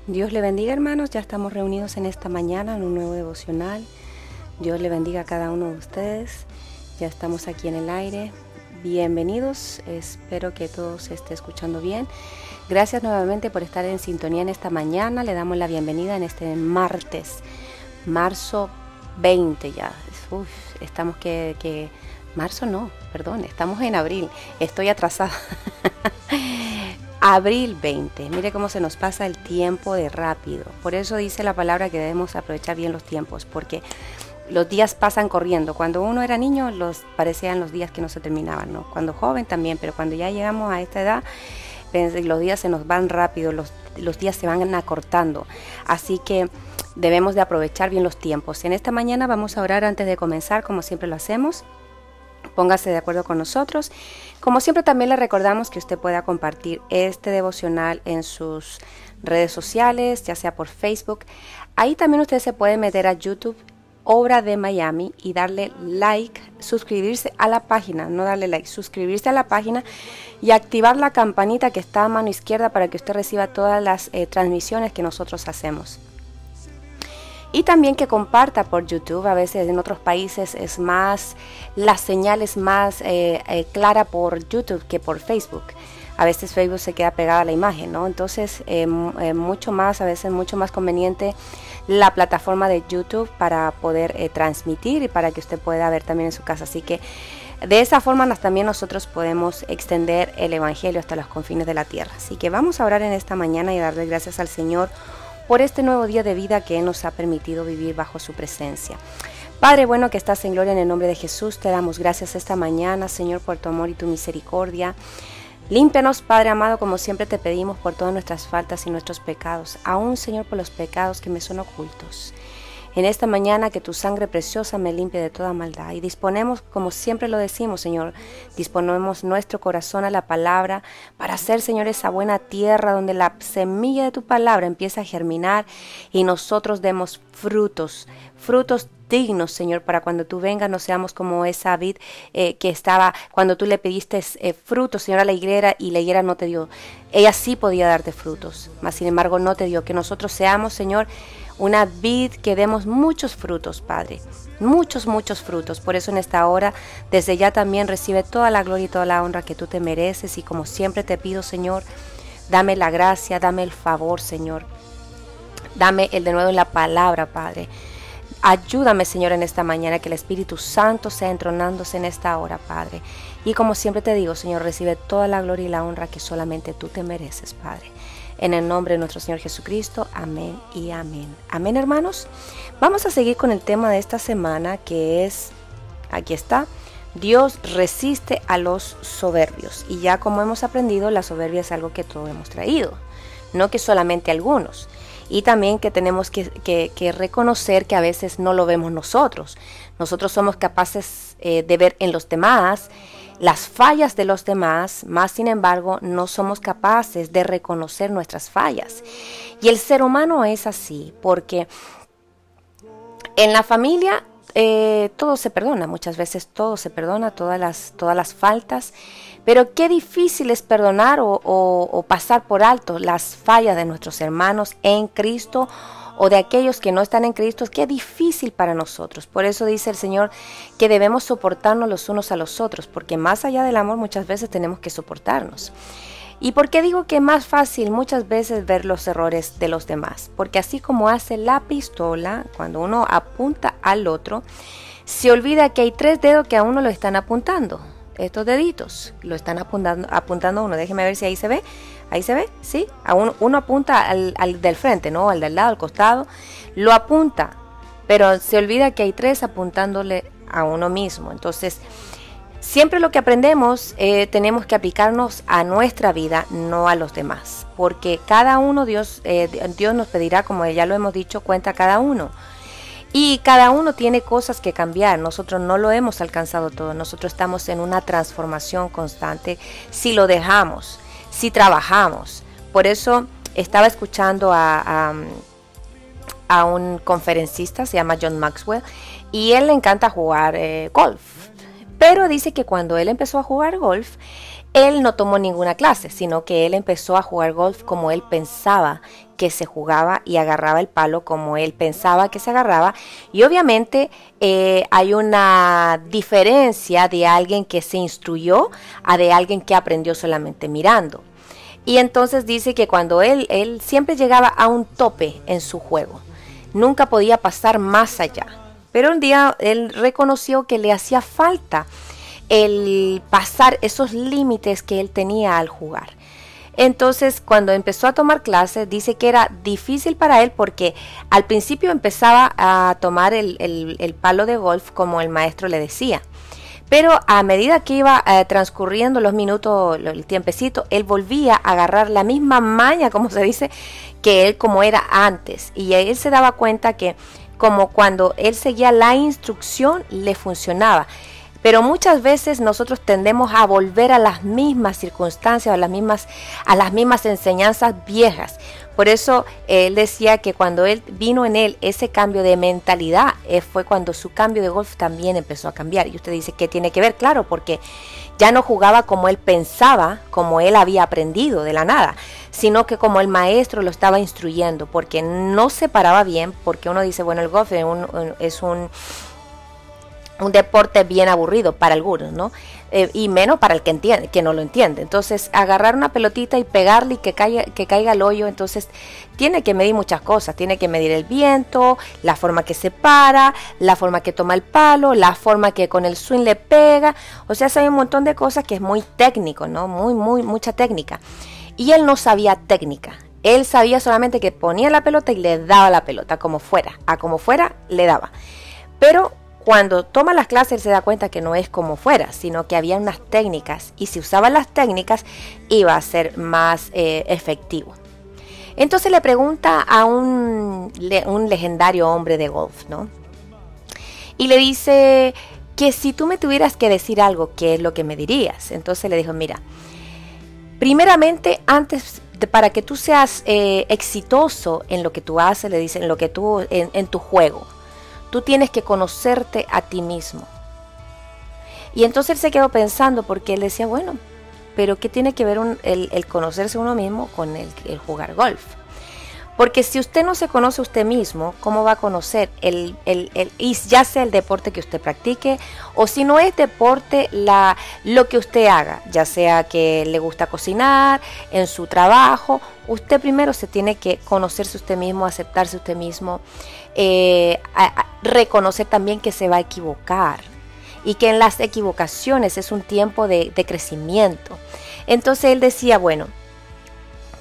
Dios le bendiga, hermanos, ya estamos reunidos en esta mañana en un nuevo devocional. Dios le bendiga a cada uno de ustedes. Ya estamos aquí en el aire. Bienvenidos, espero que todos se esté escuchando bien. Gracias nuevamente por estar en sintonía en esta mañana. Le damos la bienvenida en este martes, marzo 20 ya. Estamos marzo no, perdón, estamos en abril. Estoy atrasada. Abril 20, mire cómo se nos pasa el tiempo de rápido. Por eso dice la palabra que debemos aprovechar bien los tiempos, porque los días pasan corriendo. Cuando uno era niño, parecían los días que no se terminaban, ¿no? Cuando joven también, pero cuando ya llegamos a esta edad, los días se nos van rápido, los días se van acortando. Así que debemos de aprovechar bien los tiempos. En esta mañana vamos a orar antes de comenzar, como siempre lo hacemos. Póngase de acuerdo con nosotros. Como siempre también le recordamos que usted pueda compartir este devocional en sus redes sociales, ya sea por Facebook. Ahí también usted se puede meter a YouTube, Obra de Miami, y darle like, suscribirse a la página, no darle like, suscribirse a la página y activar la campanita que está a mano izquierda para que usted reciba todas las transmisiones que nosotros hacemos. Y también que comparta por YouTube. A veces en otros países es más, la señal es más clara por YouTube que por Facebook. A veces Facebook se queda pegada a la imagen, ¿no? Entonces a veces mucho más conveniente la plataforma de YouTube para poder transmitir y para que usted pueda ver también en su casa. Así que de esa forma también nosotros podemos extender el Evangelio hasta los confines de la tierra. Así que vamos a orar en esta mañana y darle gracias al Señor por este nuevo día de vida que Él nos ha permitido vivir bajo su presencia. Padre bueno que estás en gloria, en el nombre de Jesús, te damos gracias esta mañana, Señor, por tu amor y tu misericordia. Límpianos, Padre amado, como siempre te pedimos, por todas nuestras faltas y nuestros pecados, aún, Señor, por los pecados que me son ocultos. En esta mañana que tu sangre preciosa me limpie de toda maldad, y disponemos, como siempre lo decimos, Señor, disponemos nuestro corazón a la palabra para hacer, Señor, esa buena tierra donde la semilla de tu palabra empieza a germinar y nosotros demos frutos dignos, Señor, para cuando tú vengas no seamos como esa vid que estaba cuando tú le pediste frutos, Señor, a la higuera, y la higuera no te dio. Ella sí podía darte frutos, mas sin embargo no te dio. Que nosotros seamos, Señor, una vid que demos muchos frutos, Padre, muchos frutos. Por eso en esta hora, desde ya también recibe toda la gloria y toda la honra que tú te mereces, y como siempre te pido, Señor, dame la gracia, dame el favor, Señor, dame el de nuevo en la palabra, Padre. Ayúdame, Señor, en esta mañana, que el Espíritu Santo sea entronándose en esta hora, Padre. Y como siempre te digo, Señor, recibe toda la gloria y la honra que solamente tú te mereces, Padre. En el nombre de nuestro Señor Jesucristo, amén y amén. Amén, hermanos. Vamos a seguir con el tema de esta semana, que es, aquí está, Dios resiste a los soberbios. Y ya como hemos aprendido, la soberbia es algo que todos hemos traído, no que solamente algunos. Y también que tenemos que reconocer que a veces no lo vemos nosotros. Nosotros somos capaces de ver en los demás las fallas de los demás, más sin embargo no somos capaces de reconocer nuestras fallas. Y el ser humano es así, porque en la familia todo se perdona, muchas veces todo se perdona, todas las faltas. Pero qué difícil es perdonar o pasar por alto las fallas de nuestros hermanos en Cristo o de aquellos que no están en Cristo. Qué difícil para nosotros. Por eso dice el Señor que debemos soportarnos los unos a los otros, porque más allá del amor muchas veces tenemos que soportarnos. ¿Y por qué digo que es más fácil muchas veces ver los errores de los demás? Porque así como hace la pistola, cuando uno apunta al otro, se olvida que hay 3 dedos que a uno lo están apuntando. Estos deditos lo están apuntando a uno. Déjeme ver si ahí se ve. Ahí se ve, ¿sí? Uno apunta al del frente, ¿no? Al del lado, al costado. Lo apunta, pero se olvida que hay 3 apuntándole a uno mismo. Entonces, siempre lo que aprendemos tenemos que aplicarnos a nuestra vida, no a los demás. Porque cada uno, Dios nos pedirá, como ya lo hemos dicho, cuenta cada uno. Y cada uno tiene cosas que cambiar. Nosotros no lo hemos alcanzado todo. Nosotros estamos en una transformación constante si lo dejamos, si trabajamos. Por eso estaba escuchando a un conferencista, se llama John Maxwell, y él le encanta jugar golf. Pero dice que cuando él empezó a jugar golf, Él no tomó ninguna clase, sino que él empezó a jugar golf como él pensaba que se jugaba y agarraba el palo como él pensaba que se agarraba. Y obviamente hay una diferencia de alguien que se instruyó a de alguien que aprendió solamente mirando. Y entonces dice que cuando él siempre llegaba a un tope en su juego, nunca podía pasar más allá. Pero un día él reconoció que le hacía falta el pasar esos límites que él tenía al jugar. Entonces, cuando empezó a tomar clases, dice que era difícil para él porque al principio empezaba a tomar el palo de golf como el maestro le decía. Pero a medida que iba transcurriendo los minutos, el tiempecito, él volvía a agarrar la misma maña, como se dice, que él como era antes. Y él se daba cuenta que como cuando él seguía la instrucción, le funcionaba. Pero muchas veces nosotros tendemos a volver a las mismas circunstancias, a las mismas enseñanzas viejas. Por eso él decía que cuando él vino en él ese cambio de mentalidad, fue cuando su cambio de golf también empezó a cambiar. Y usted dice, ¿qué tiene que ver? Claro, porque ya no jugaba como él pensaba, como él había aprendido de la nada, sino que como el maestro lo estaba instruyendo, porque no se paraba bien, porque uno dice, bueno, el golf es un deporte bien aburrido para algunos, ¿no? Y menos para el que entiende, que no lo entiende. Entonces, agarrar una pelotita y pegarle y que caiga al hoyo, entonces tiene que medir muchas cosas. Tiene que medir el viento, la forma que se para, la forma que toma el palo, la forma que con el swing le pega. O sea, hay un montón de cosas que es muy técnico, ¿no? Mucha técnica. Y él no sabía técnica. Él sabía solamente que ponía la pelota y le daba la pelota, como fuera. A como fuera, le daba. Pero cuando toma las clases él se da cuenta que no es como fuera, sino que había unas técnicas y si usaban las técnicas iba a ser más efectivo. Entonces le pregunta a un legendario hombre de golf, ¿no? Y le dice que si tú me tuvieras que decir algo, ¿qué es lo que me dirías? Entonces le dijo, mira, primeramente para que tú seas exitoso en lo que tú haces, le dice, en tu juego, tú tienes que conocerte a ti mismo. Y entonces él se quedó pensando porque él decía, bueno, pero ¿qué tiene que ver el conocerse uno mismo con el jugar golf? Porque si usted no se conoce a usted mismo, ¿cómo va a conocer y ya sea el deporte que usted practique o si no es deporte, lo que usted haga, ya sea que le gusta cocinar, en su trabajo? Usted primero se tiene que conocerse usted mismo, aceptarse usted mismo, reconocer también que se va a equivocar y que en las equivocaciones es un tiempo de crecimiento. Entonces él decía, bueno,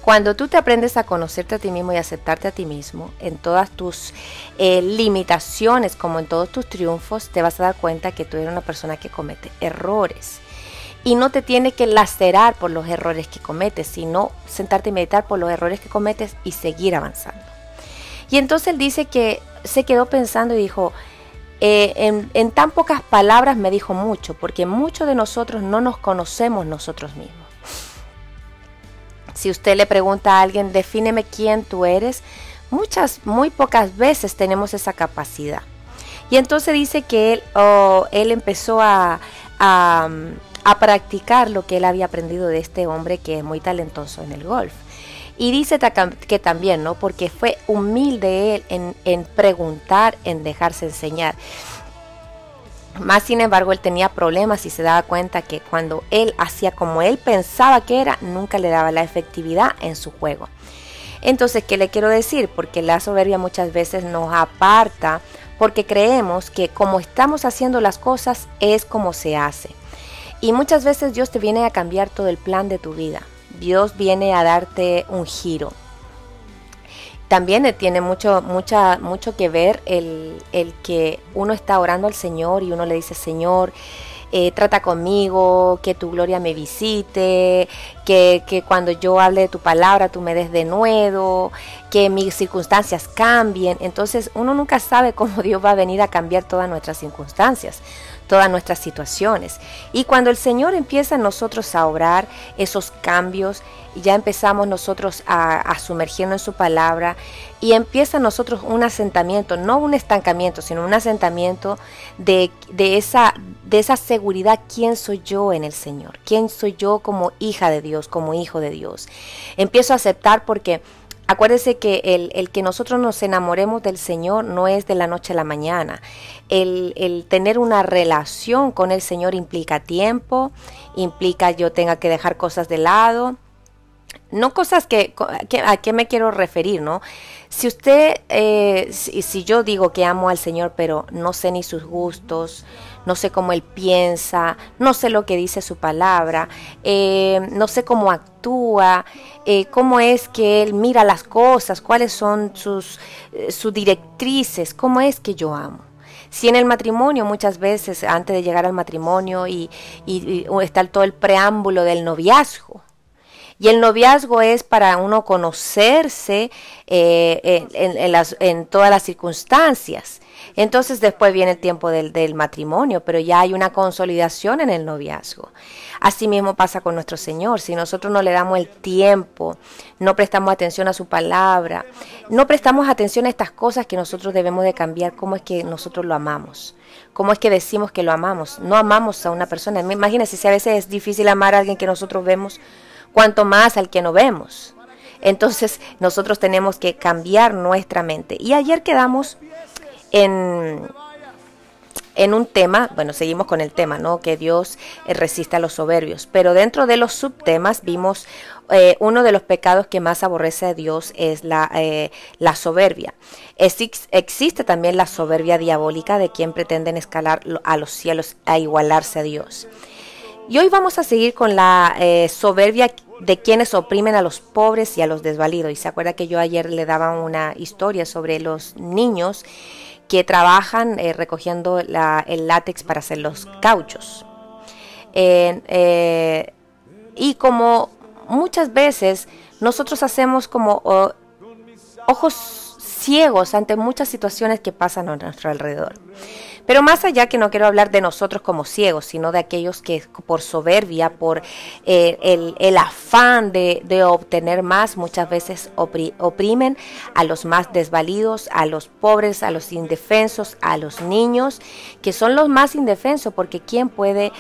cuando tú te aprendes a conocerte a ti mismo y aceptarte a ti mismo, en todas tus limitaciones como en todos tus triunfos, te vas a dar cuenta que tú eres una persona que comete errores. Y no te tiene que lacerar por los errores que cometes, sino sentarte y meditar por los errores que cometes y seguir avanzando. Y entonces él dice que se quedó pensando y dijo, en tan pocas palabras me dijo mucho, porque muchos de nosotros no nos conocemos nosotros mismos. Si usted le pregunta a alguien, defíneme quién tú eres, muy pocas veces tenemos esa capacidad. Y entonces dice que él empezó a practicar lo que él había aprendido de este hombre que es muy talentoso en el golf. Y dice que también, ¿no? Porque fue humilde él en preguntar, en dejarse enseñar. Más sin embargo, él tenía problemas y se daba cuenta que cuando él hacía como él pensaba que era, nunca le daba la efectividad en su juego. Entonces, ¿qué le quiero decir? Porque la soberbia muchas veces nos aparta porque creemos que como estamos haciendo las cosas es como se hace. Y muchas veces Dios te viene a cambiar todo el plan de tu vida. Dios viene a darte un giro. También tiene mucho que ver el que uno está orando al Señor y uno le dice, Señor, trata conmigo, que tu gloria me visite, que cuando yo hable de tu palabra tú me des de nuevo, que mis circunstancias cambien. Entonces uno nunca sabe cómo Dios va a venir a cambiar todas nuestras circunstancias, todas nuestras situaciones. Y cuando el Señor empieza en nosotros a obrar esos cambios, y ya empezamos nosotros a sumergirnos en su palabra, y empieza en nosotros un asentamiento, no un estancamiento, sino un asentamiento de esa seguridad. ¿Quién soy yo en el Señor? ¿Quién soy yo como hija de Dios, como hijo de Dios? Empiezo a aceptar, porque acuérdese que el que nosotros nos enamoremos del Señor no es de la noche a la mañana. El tener una relación con el Señor implica tiempo, implica yo tenga que dejar cosas de lado. No cosas ¿a qué me quiero referir, no? Si usted, si yo digo que amo al Señor, pero no sé ni sus gustos, no sé cómo Él piensa, no sé lo que dice su palabra, no sé cómo actúa, cómo es que Él mira las cosas, cuáles son sus directrices, cómo es que yo amo. Si en el matrimonio, muchas veces antes de llegar al matrimonio y está todo el preámbulo del noviazgo, y el noviazgo es para uno conocerse en todas las circunstancias. Entonces después viene el tiempo del matrimonio, pero ya hay una consolidación en el noviazgo. Así mismo pasa con nuestro Señor. Si nosotros no le damos el tiempo, no prestamos atención a su palabra, no prestamos atención a estas cosas que nosotros debemos de cambiar, ¿cómo es que nosotros lo amamos? ¿Cómo es que decimos que lo amamos? No amamos a una persona. Imagínense si a veces es difícil amar a alguien que nosotros vemos, cuanto más al que no vemos. Entonces nosotros tenemos que cambiar nuestra mente. Y ayer quedamos en un tema, bueno, seguimos con el tema, ¿no? Que Dios resiste a los soberbios. Pero dentro de los subtemas vimos uno de los pecados que más aborrece a Dios es la soberbia. Existe también la soberbia diabólica de quien pretenden escalar a los cielos a igualarse a Dios. Y hoy vamos a seguir con la soberbia de quienes oprimen a los pobres y a los desvalidos. Y se acuerda que yo ayer le daba una historia sobre los niños que trabajan recogiendo el látex para hacer los cauchos. Y como muchas veces nosotros hacemos como ojos ciegos ante muchas situaciones que pasan a nuestro alrededor. Pero más allá, que no quiero hablar de nosotros como ciegos, sino de aquellos que por soberbia, por el afán de obtener más, muchas veces oprimen a los más desvalidos, a los pobres, a los indefensos, a los niños, que son los más indefensos, porque ¿quién puede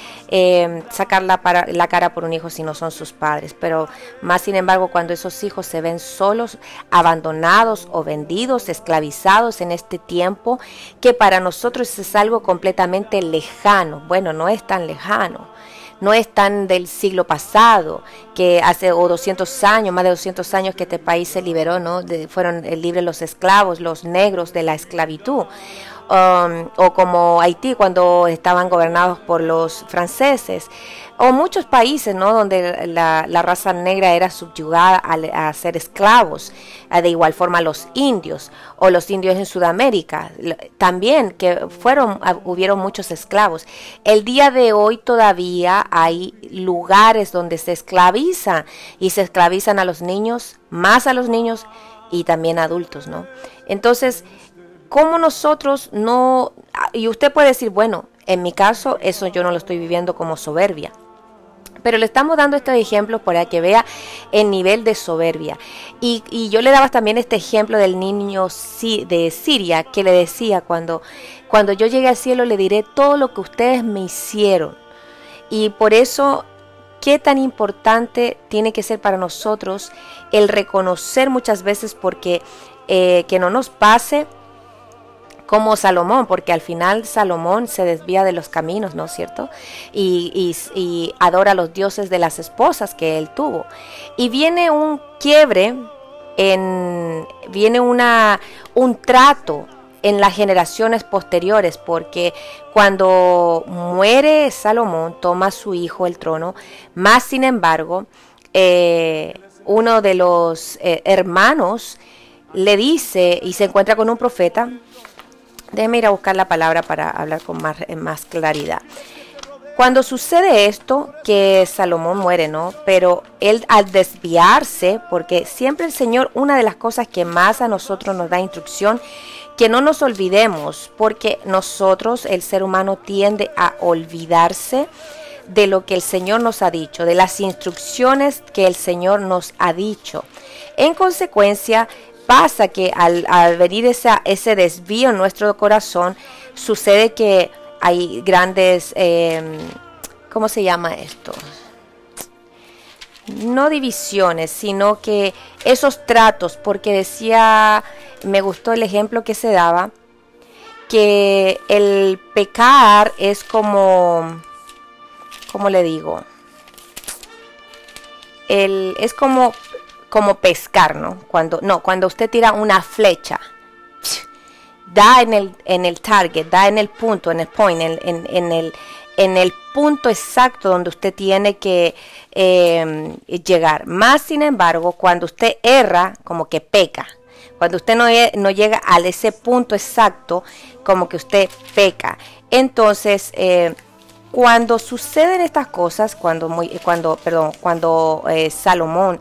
sacar la cara por un hijo si no son sus padres? Pero más sin embargo, cuando esos hijos se ven solos, abandonados o vendidos, esclavizados en este tiempo, que para nosotros es algo completamente lejano. Bueno, no es tan lejano, no es tan del siglo pasado, que hace 200 años, más de 200 años que este país se liberó, ¿no? Fueron libres los esclavos, los negros de la esclavitud. O como Haití cuando estaban gobernados por los franceses, o muchos países, ¿no? Donde la raza negra era subyugada a ser esclavos, de igual forma los indios, o los indios en Sudamérica, también que hubieron muchos esclavos. El día de hoy todavía hay lugares donde se esclaviza, y se esclavizan a los niños, más a los niños y también adultos, ¿no? Entonces, ¿cómo nosotros no? Y usted puede decir, bueno, en mi caso, eso yo no lo estoy viviendo como soberbia. Pero le estamos dando estos ejemplos para que vea el nivel de soberbia. Y yo le daba también este ejemplo del niño de Siria, que le decía, cuando yo llegue al cielo le diré todo lo que ustedes me hicieron. Y por eso, qué tan importante tiene que ser para nosotros el reconocer muchas veces, porque que no nos pase como Salomón, porque al final Salomón se desvía de los caminos, ¿no es cierto? Y adora a los dioses de las esposas que él tuvo. Y viene un quiebre, viene un trato en las generaciones posteriores, porque cuando muere Salomón, toma su hijo el trono, más sin embargo, uno de los hermanos le dice, y se encuentra con un profeta. Déjeme ir a buscar la palabra para hablar con más claridad. Cuando sucede esto, que Salomón muere, ¿no? Pero él, al desviarse, porque siempre el Señor, una de las cosas que más a nosotros nos da instrucción, que no nos olvidemos, porque nosotros, el ser humano, tiende a olvidarse de lo que el Señor nos ha dicho, de las instrucciones que el Señor nos ha dicho. En consecuencia, pasa que al venir ese desvío en nuestro corazón, sucede que hay grandes, ¿cómo se llama esto? No divisiones, sino que esos tratos, porque decía, me gustó el ejemplo que se daba, que el pecar es como, ¿cómo le digo? Es como pescar, ¿no? Cuando usted tira una flecha, da en el target, da en el punto, en el point, en el punto exacto donde usted tiene que llegar. Más sin embargo, cuando usted erra, como que peca. Cuando usted no llega a ese punto exacto, como que usted peca. Entonces, cuando suceden estas cosas, cuando Salomón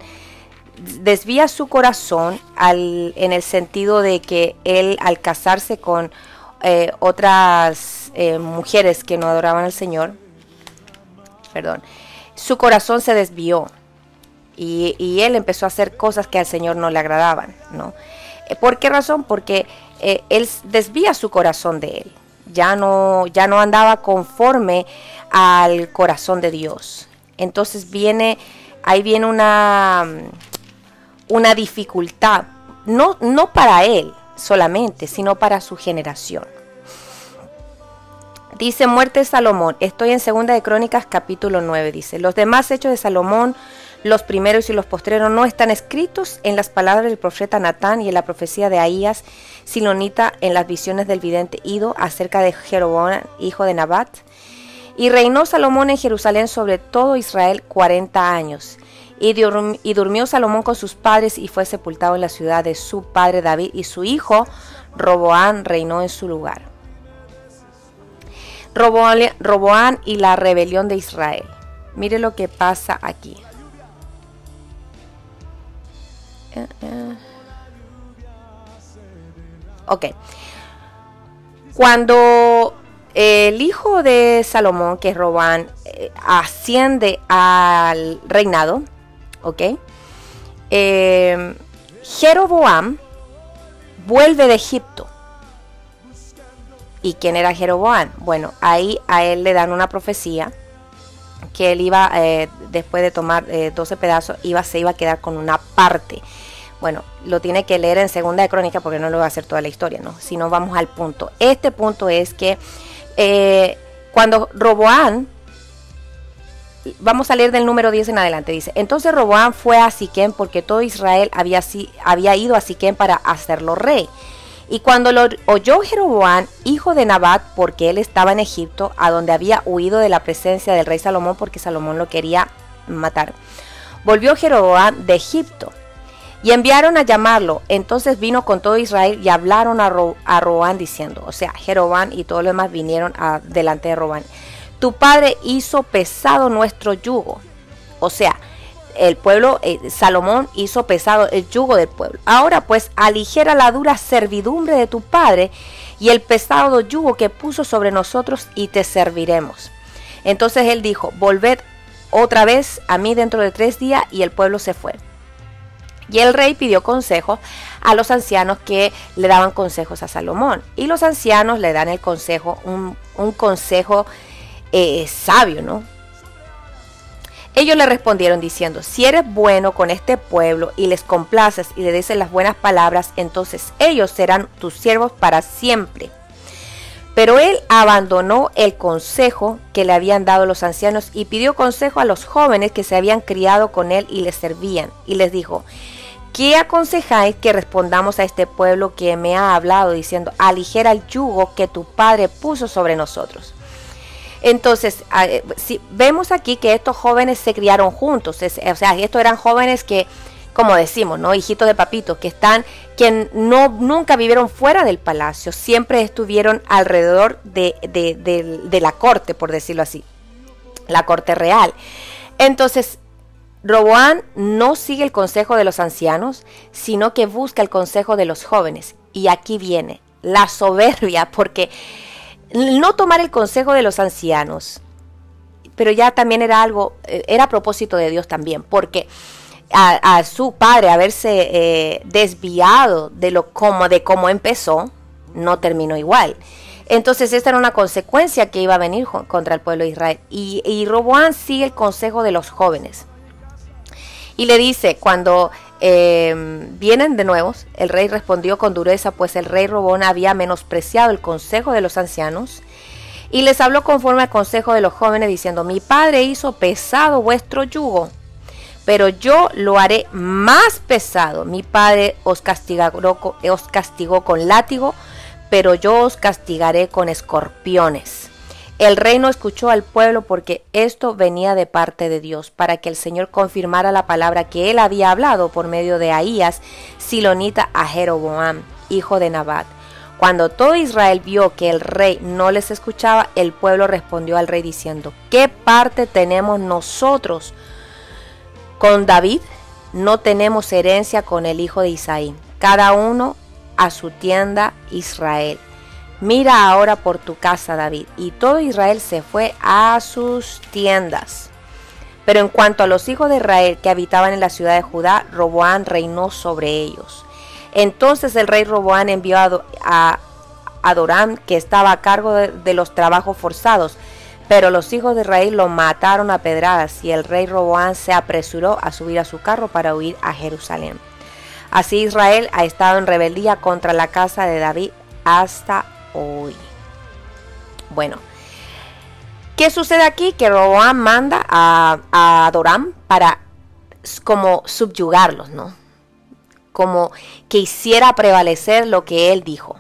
desvía su corazón en el sentido de que él, al casarse con otras mujeres que no adoraban al Señor, su corazón se desvió y él empezó a hacer cosas que al Señor no le agradaban, ¿no? ¿Por qué razón? Porque él desvía su corazón de él, ya no andaba conforme al corazón de Dios. Entonces ahí viene una dificultad, no para él solamente, sino para su generación. Dice, muerte de Salomón. Estoy en 2 de Crónicas capítulo 9. Dice, los demás hechos de Salomón, los primeros y los postreros, no están escritos en las palabras del profeta Natán y en la profecía de Ahías silonita, en las visiones del vidente Ido acerca de Jeroboam, hijo de Nabat. Y reinó Salomón en Jerusalén sobre todo Israel 40 años. Y durmió Salomón con sus padres y fue sepultado en la ciudad de su padre David, y su hijo Roboam reinó en su lugar. Roboam y la rebelión de Israel. Mire lo que pasa aquí. Ok. Cuando el hijo de Salomón, que es Roboam, asciende al reinado, ok, Jeroboam vuelve de Egipto. ¿Y quién era Jeroboam? Bueno, ahí a él le dan una profecía que él iba, después de tomar 12 pedazos, se iba a quedar con una parte. Bueno, lo tiene que leer en 2 de Crónicas porque no le va a hacer toda la historia, ¿no? Si no, vamos al punto. Este punto es que cuando Roboam, vamos a leer del número 10 en adelante, dice, entonces Roboam fue a Siquem porque todo Israel había ido a Siquem para hacerlo rey. Y cuando lo oyó Jeroboam, hijo de Nabat, porque él estaba en Egipto, a donde había huido de la presencia del rey Salomón, porque Salomón lo quería matar, volvió Jeroboam de Egipto y enviaron a llamarlo. Entonces vino con todo Israel y hablaron a Roboam diciendo, o sea, Jeroboam y todos los demás vinieron delante de Roboam, tu padre hizo pesado nuestro yugo. O sea, el pueblo, Salomón hizo pesado el yugo del pueblo. Ahora pues aligera la dura servidumbre de tu padre y el pesado yugo que puso sobre nosotros, y te serviremos. Entonces él dijo, volved otra vez a mí dentro de 3 días, y el pueblo se fue. Y el rey pidió consejos a los ancianos que le daban consejos a Salomón, y los ancianos le dan el consejo, un consejo sabio, ¿no? Ellos le respondieron diciendo, si eres bueno con este pueblo y les complaces y le dices las buenas palabras, entonces ellos serán tus siervos para siempre. Pero él abandonó el consejo que le habían dado los ancianos y pidió consejo a los jóvenes que se habían criado con él y les servían. Y les dijo, ¿qué aconsejáis que respondamos a este pueblo que me ha hablado diciendo, aligera el yugo que tu padre puso sobre nosotros? Entonces, si vemos aquí que estos jóvenes se criaron juntos, o sea, estos eran jóvenes que, como decimos, ¿no? Hijitos de papitos, que nunca vivieron fuera del palacio, siempre estuvieron alrededor de la corte, por decirlo así, la corte real. Entonces, Roboam no sigue el consejo de los ancianos, sino que busca el consejo de los jóvenes. Y aquí viene la soberbia, porque no tomar el consejo de los ancianos pero ya también era algo, era propósito de Dios también, porque a su padre haberse desviado de cómo empezó, no terminó igual. Entonces esta era una consecuencia que iba a venir contra el pueblo de Israel. Y Roboam sigue el consejo de los jóvenes. Y le dice, cuando vienen de nuevo, el rey respondió con dureza, pues el rey Roboam había menospreciado el consejo de los ancianos. Y les habló conforme al consejo de los jóvenes, diciendo, mi padre hizo pesado vuestro yugo, pero yo lo haré más pesado. Mi padre os castigó con látigo, pero yo os castigaré con escorpiones. El rey no escuchó al pueblo porque esto venía de parte de Dios, para que el Señor confirmara la palabra que él había hablado por medio de Ahías, silonita, a Jeroboam, hijo de Nabat. Cuando todo Israel vio que el rey no les escuchaba, el pueblo respondió al rey diciendo, ¿qué parte tenemos nosotros con David? No tenemos herencia con el hijo de Isaí. Cada uno a su tienda, Israel. Mira ahora por tu casa, David. Y todo Israel se fue a sus tiendas. Pero en cuanto a los hijos de Israel que habitaban en la ciudad de Judá, Roboam reinó sobre ellos. Entonces el rey Roboam envió a Adoram, que estaba a cargo de los trabajos forzados, pero los hijos de Israel lo mataron a pedradas, y el rey Roboam se apresuró a subir a su carro para huir a Jerusalén. Así Israel ha estado en rebeldía contra la casa de David hasta hoy. Bueno, ¿qué sucede aquí? Que Roboam manda a Adoram para como subyugarlos, ¿no? Como que hiciera prevalecer lo que él dijo.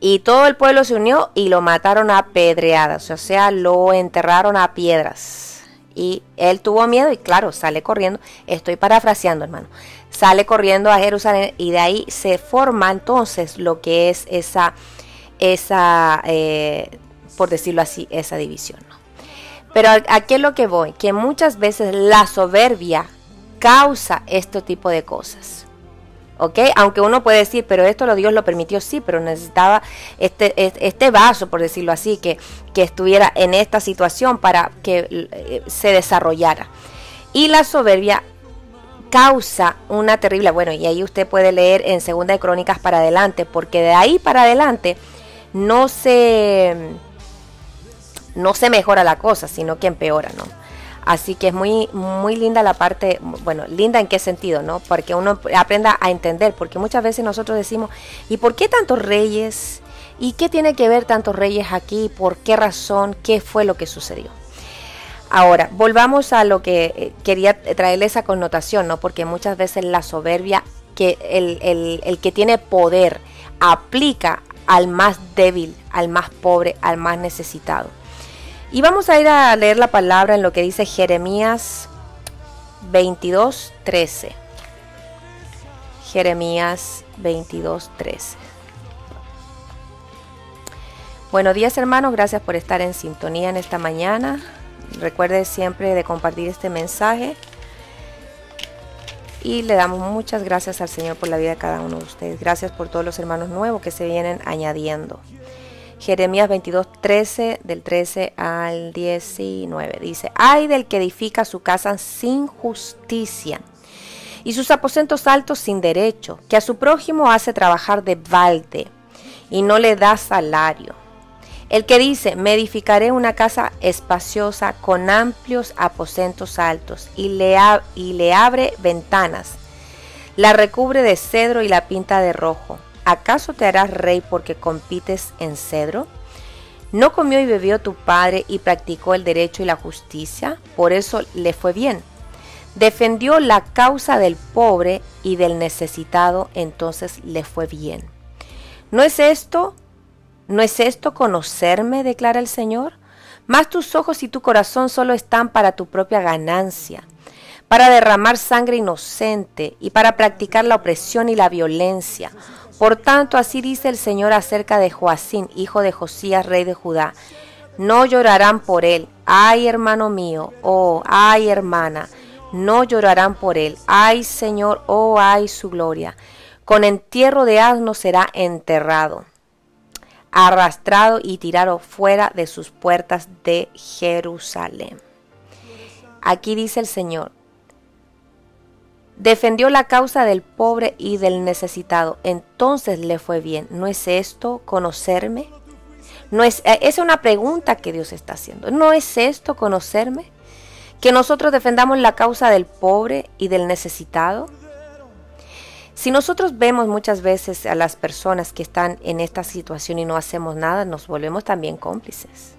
Y todo el pueblo se unió y lo mataron a pedreadas, o sea, lo enterraron a piedras. Y él tuvo miedo y claro, sale corriendo. Estoy parafraseando, hermano. Sale corriendo a Jerusalén y de ahí se forma entonces lo que es esa por decirlo así, esa división, ¿no? Pero aquí es lo que voy, que muchas veces la soberbia causa este tipo de cosas. ¿Ok? Aunque uno puede decir, pero esto Dios lo permitió, sí, pero necesitaba este vaso, por decirlo así, que estuviera en esta situación para que se desarrollara. Y la soberbia causa una terrible, bueno, y ahí usted puede leer en Segunda de Crónicas para adelante, porque de ahí para adelante no se mejora la cosa, sino que empeora, ¿no? Así que es muy, muy linda la parte, bueno, linda en qué sentido, ¿no? Porque uno aprenda a entender, porque muchas veces nosotros decimos, ¿y por qué tantos reyes? ¿Y qué tiene que ver tantos reyes aquí? ¿Por qué razón? ¿Qué fue lo que sucedió? Ahora, volvamos a lo que quería traerle esa connotación, ¿no? Porque muchas veces la soberbia, que el que tiene poder, aplica al más débil, al más pobre, al más necesitado. Y vamos a ir a leer la palabra en lo que dice Jeremías 22:13. Jeremías 22:13. Buenos días, hermanos, gracias por estar en sintonía en esta mañana. Recuerde siempre de compartir este mensaje. Y le damos muchas gracias al Señor por la vida de cada uno de ustedes. Gracias por todos los hermanos nuevos que se vienen añadiendo. Jeremías 22:13, del 13 al 19, dice: ay del que edifica su casa sin justicia y sus aposentos altos sin derecho, que a su prójimo hace trabajar de balde y no le da salario. El que dice: me edificaré una casa espaciosa con amplios aposentos altos y le abre ventanas, la recubre de cedro y la pinta de rojo. ¿Acaso te harás rey porque compites en cedro? ¿No comió y bebió tu padre y practicó el derecho y la justicia? Por eso le fue bien. Defendió la causa del pobre y del necesitado, entonces le fue bien. ¿No es esto conocerme?, declara el Señor. Mas tus ojos y tu corazón solo están para tu propia ganancia, para derramar sangre inocente y para practicar la opresión y la violencia. Por tanto, así dice el Señor acerca de Joacín, hijo de Josías, rey de Judá: no llorarán por él. Ay, hermano mío, oh, ay, hermana, no llorarán por él. Ay, Señor, oh, ay, su gloria. Con entierro de asno será enterrado, arrastrado y tirado fuera de sus puertas de Jerusalén. Aquí dice el Señor, defendió la causa del pobre y del necesitado, entonces le fue bien. ¿No es esto conocerme? Es una pregunta que Dios está haciendo. ¿No es esto conocerme? Que nosotros defendamos la causa del pobre y del necesitado. Si nosotros vemos muchas veces a las personas que están en esta situación y no hacemos nada, nos volvemos también cómplices.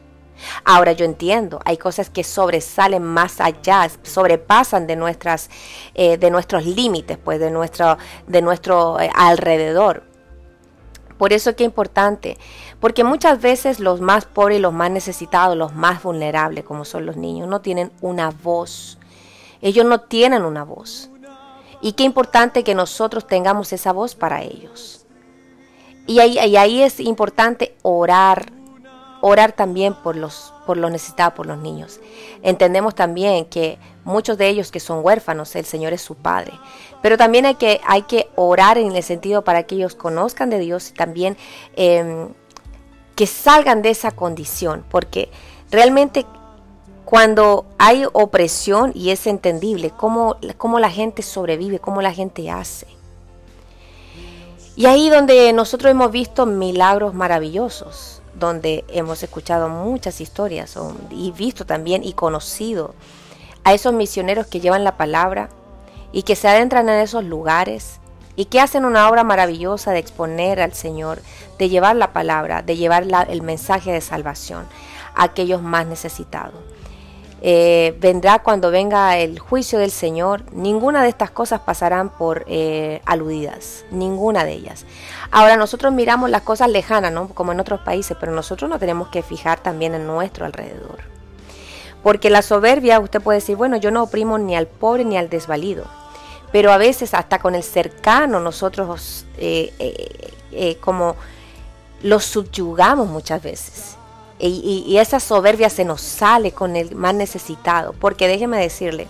Ahora yo entiendo, hay cosas que sobresalen más allá, sobrepasan de nuestros límites, pues de nuestro alrededor. Por eso es que es importante, porque muchas veces los más pobres, los más necesitados, los más vulnerables, como son los niños, no tienen una voz. Ellos no tienen una voz. Y qué importante que nosotros tengamos esa voz para ellos. Y ahí es importante orar también por los necesitados, por los niños. Entendemos también que muchos de ellos que son huérfanos, el Señor es su Padre. Pero también hay que orar en el sentido para que ellos conozcan de Dios y también que salgan de esa condición. Porque realmente cuando hay opresión, y es entendible cómo la gente sobrevive, cómo la gente hace. Y ahí donde nosotros hemos visto milagros maravillosos, donde hemos escuchado muchas historias y visto también y conocido a esos misioneros que llevan la palabra y que se adentran en esos lugares y que hacen una obra maravillosa de exponer al Señor, de llevar la palabra, de llevar el mensaje de salvación a aquellos más necesitados. Vendrá cuando venga el juicio del Señor, ninguna de estas cosas pasarán por aludidas, ninguna de ellas. Ahora nosotros miramos las cosas lejanas, ¿no? Como en otros países, pero nosotros nos tenemos que fijar también en nuestro alrededor. Porque la soberbia, usted puede decir, bueno, yo no oprimo ni al pobre ni al desvalido, pero a veces hasta con el cercano nosotros como los subyugamos muchas veces. Y esa soberbia se nos sale con el más necesitado, porque déjeme decirle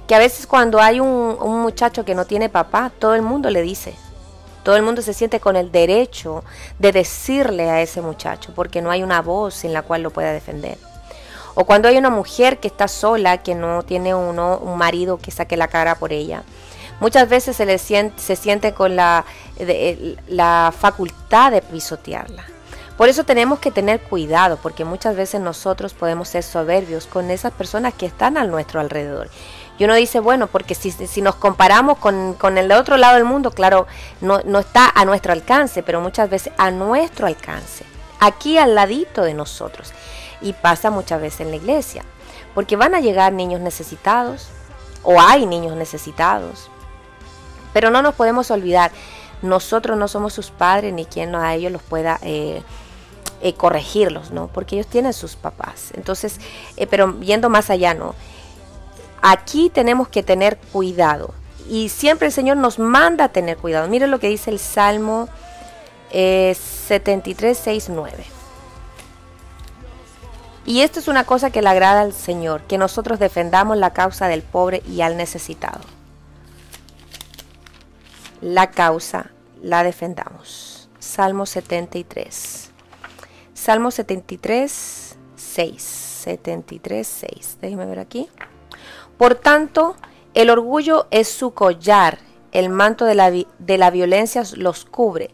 que a veces cuando hay un muchacho que no tiene papá, todo el mundo le dice, todo el mundo se siente con el derecho de decirle a ese muchacho, porque no hay una voz en la cual lo pueda defender. O cuando hay una mujer que está sola, que no tiene un marido que saque la cara por ella, muchas veces se siente con la facultad de pisotearla. Por eso tenemos que tener cuidado, porque muchas veces nosotros podemos ser soberbios con esas personas que están a nuestro alrededor. Y uno dice, bueno, porque si nos comparamos con el otro lado del mundo, claro, no está a nuestro alcance, pero muchas veces a nuestro alcance, aquí al ladito de nosotros. Y pasa muchas veces en la iglesia, porque van a llegar niños necesitados, o hay niños necesitados, pero no nos podemos olvidar, nosotros no somos sus padres, ni quien a ellos los pueda corregirlos, ¿no? Porque ellos tienen sus papás. Entonces, pero yendo más allá, ¿no? Aquí tenemos que tener cuidado. Y siempre el Señor nos manda a tener cuidado. Miren lo que dice el Salmo 73, 6, 9. Y esto es una cosa que le agrada al Señor, que nosotros defendamos la causa del pobre y al necesitado. La causa la defendamos. Salmo 73. Salmo 73, 6. 73, 6. Déjeme ver aquí. Por tanto, el orgullo es su collar, el manto de la violencia los cubre.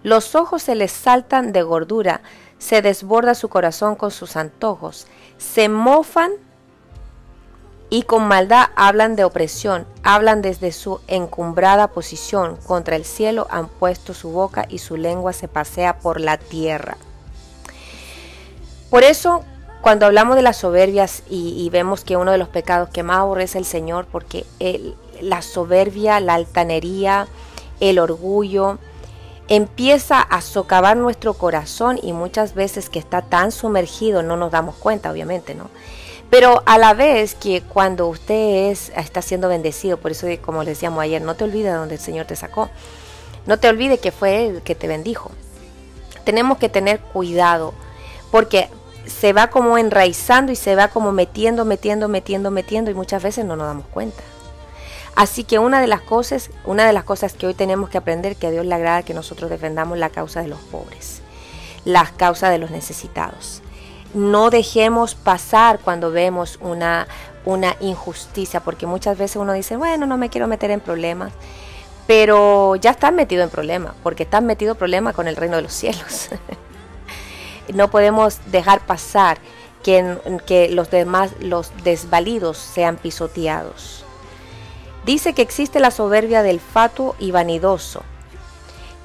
Los ojos se les saltan de gordura, se desborda su corazón con sus antojos. Se mofan y con maldad hablan de opresión, hablan desde su encumbrada posición. Contra el cielo han puesto su boca y su lengua se pasea por la tierra. Por eso, cuando hablamos de las soberbias y vemos que uno de los pecados que más aborrece el Señor, porque la soberbia, la altanería, el orgullo, empieza a socavar nuestro corazón y muchas veces que está tan sumergido no nos damos cuenta, obviamente, ¿no? Pero a la vez que cuando usted está siendo bendecido, por eso como les decíamos ayer, no te olvides de donde el Señor te sacó. No te olvides que fue Él que te bendijo. Tenemos que tener cuidado porque se va como enraizando y se va como metiendo y muchas veces no nos damos cuenta. Así que una de las cosas que hoy tenemos que aprender, que a Dios le agrada que nosotros defendamos la causa de los pobres, la causa de los necesitados. No dejemos pasar cuando vemos una una injusticia, porque muchas veces uno dice, bueno, no me quiero meter en problemas, pero ya estás metido en problemas, porque estás metido en problemas con el reino de los cielos. No podemos dejar pasar que los demás, los desvalidos, sean pisoteados. Dice que existe la soberbia del fatuo y vanidoso,